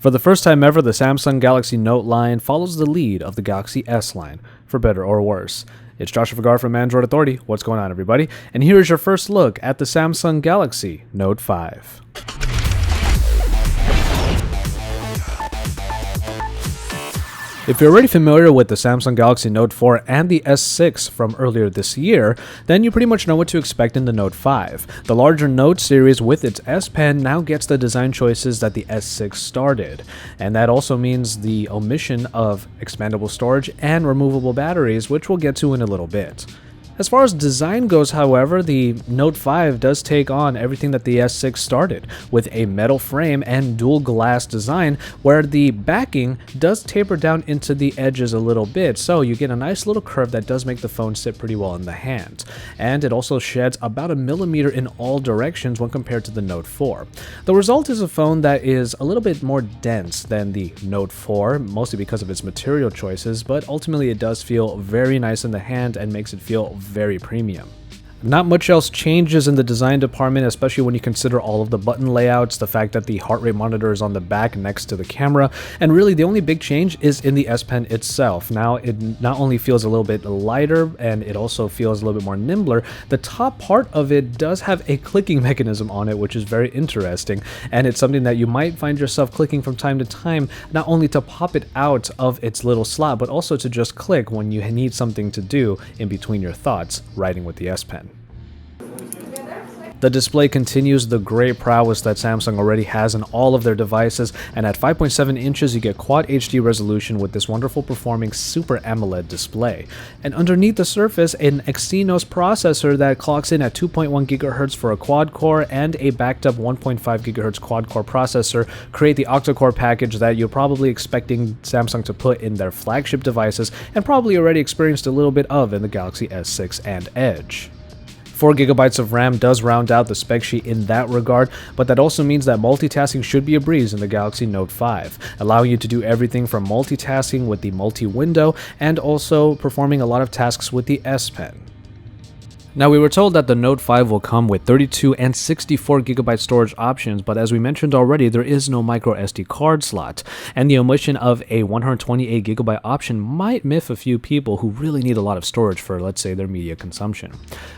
For the first time ever, the Samsung Galaxy Note line follows the lead of the Galaxy S line, for better or worse. It's Joshua Vergara from Android Authority. What's going on, everybody? And here is your first look at the Samsung Galaxy Note 5. If you're already familiar with the Samsung Galaxy Note 4 and the S6 from earlier this year, then you pretty much know what to expect in the Note 5. The larger Note series with its S Pen now gets the design choices that the S6 started, and that also means the omission of expandable storage and removable batteries, which we'll get to in a little bit. As far as design goes, however, the Note 5 does take on everything that the S6 started, with a metal frame and dual glass design where the backing does taper down into the edges a little bit, so you get a nice little curve that does make the phone sit pretty well in the hand. And it also sheds about 1 millimeter in all directions when compared to the Note 4. The result is a phone that is a little bit more dense than the Note 4, mostly because of its material choices, but ultimately it does feel very nice in the hand and makes it feel very premium. Not much else changes in the design department, especially when you consider all of the button layouts, the fact that the heart rate monitor is on the back next to the camera, and really the only big change is in the S Pen itself. Now it not only feels a little bit lighter, and it also feels a little bit more nimbler. The top part of it does have a clicking mechanism on it, which is very interesting, and it's something that you might find yourself clicking from time to time, not only to pop it out of its little slot, but also to just click when you need something to do in between your thoughts, writing with the S Pen. The display continues the great prowess that Samsung already has in all of their devices, and at 5.7 inches you get Quad HD resolution with this wonderful performing Super AMOLED display. And underneath the surface, an Exynos processor that clocks in at 2.1 GHz for a quad-core and a backed-up 1.5 GHz quad-core processor create the octa-core package that you're probably expecting Samsung to put in their flagship devices and probably already experienced a little bit of in the Galaxy S6 and Edge. 4 GB of RAM does round out the spec sheet in that regard, but that also means that multitasking should be a breeze in the Galaxy Note 5, allowing you to do everything from multitasking with the multi-window and also performing a lot of tasks with the S Pen. Now, we were told that the Note 5 will come with 32 and 64 GB storage options, but as we mentioned already, there is no micro SD card slot, and the omission of a 128 GB option might miff a few people who really need a lot of storage for, let's say, their media consumption.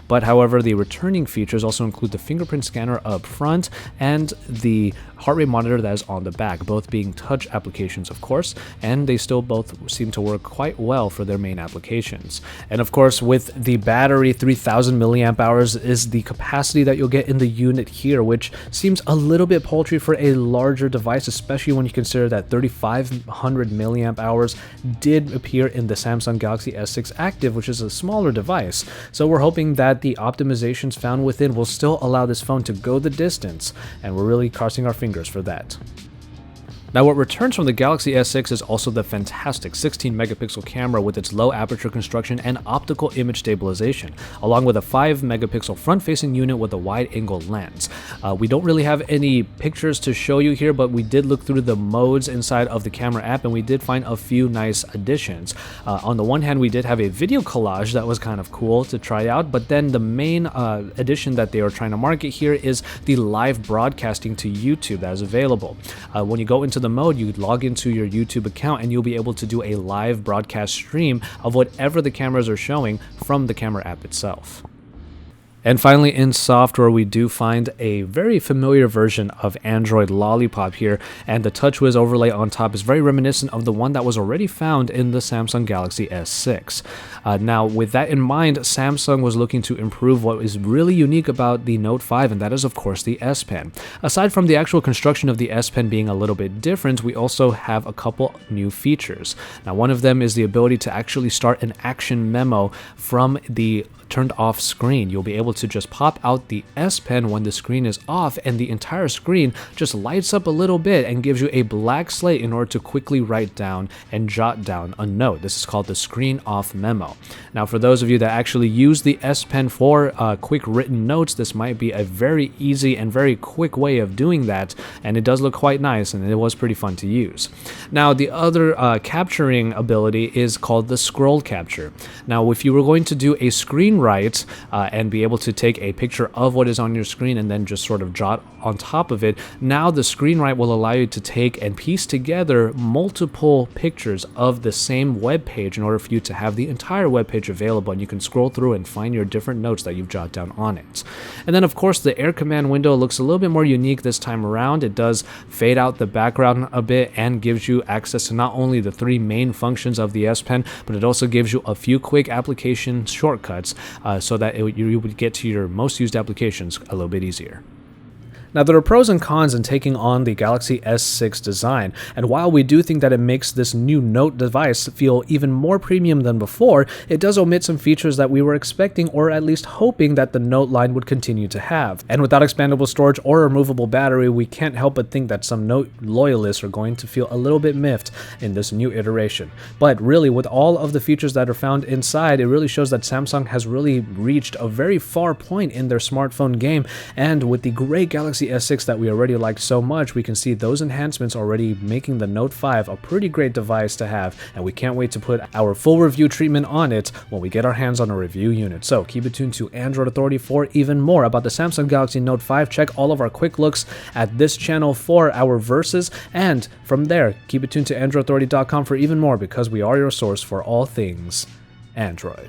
But however, the returning features also include the fingerprint scanner up front and the heart rate monitor that is on the back, both being touch applications, of course, and they still both seem to work quite well for their main applications. And of course, with the battery, 3000 milliamp hours is the capacity that you'll get in the unit here, which seems a little bit paltry for a larger device, especially when you consider that 3500 milliamp hours did appear in the Samsung Galaxy S6 Active, which is a smaller device. So we're hoping that the optimizations found within will still allow this phone to go the distance, and we're really crossing our fingers for that. Now, what returns from the Galaxy S6 is also the fantastic 16 megapixel camera with its low aperture construction and optical image stabilization, along with a 5 megapixel front-facing unit with a wide-angle lens. We don't really have any pictures to show you here, but we did look through the modes inside of the camera app, and we did find a few nice additions. On the one hand, we did have a video collage that was kind of cool to try out, but then the main addition that they are trying to market here is the live broadcasting to YouTube that is available. When you go into the mode, you log into your YouTube account and you'll be able to do a live broadcast stream of whatever the cameras are showing from the camera app itself. And finally, in software, we do find a very familiar version of Android Lollipop here, and the TouchWiz overlay on top is very reminiscent of the one that was already found in the Samsung Galaxy S6. Now, with that in mind, Samsung was looking to improve what is really unique about the Note 5, and that is, of course, the S Pen. Aside from the actual construction of the S Pen being a little bit different, we also have a couple new features. Now, one of them is the ability to actually start an action memo from the turned off screen. You'll be able to just pop out the S Pen when the screen is off, and the entire screen just lights up a little bit and gives you a blank slate in order to quickly write down and jot down a note. This is called the screen off memo. Now, for those of you that actually use the S Pen for quick written notes, this might be a very easy and very quick way of doing that, and it does look quite nice, and it was pretty fun to use. Now, the other capturing ability is called the scroll capture. Now, if you were going to do a screen right and be able to take a picture of what is on your screen and then just sort of jot on top of it. Now the screen right will allow you to take and piece together multiple pictures of the same web page in order for you to have the entire web page available, and you can scroll through and find your different notes that you've jotted down on it. And then of course the Air Command window looks a little bit more unique this time around. It does fade out the background a bit and gives you access to not only the three main functions of the S Pen, but it also gives you a few quick application shortcuts so that you would get to your most used applications a little bit easier. Now, there are pros and cons in taking on the Galaxy S6 design, and while we do think that it makes this new Note device feel even more premium than before, it does omit some features that we were expecting or at least hoping that the Note line would continue to have. And without expandable storage or a removable battery, we can't help but think that some Note loyalists are going to feel a little bit miffed in this new iteration. But really, with all of the features that are found inside, it really shows that Samsung has really reached a very far point in their smartphone game, and with the great Galaxy S6 that we already liked so much, we can see those enhancements already making the Note 5 a pretty great device to have, and we can't wait to put our full review treatment on it when we get our hands on a review unit. So keep it tuned to Android Authority for even more about the Samsung Galaxy Note 5. Check all of our quick looks at this channel for our verses, and from there, keep it tuned to AndroidAuthority.com for even more, because we are your source for all things Android.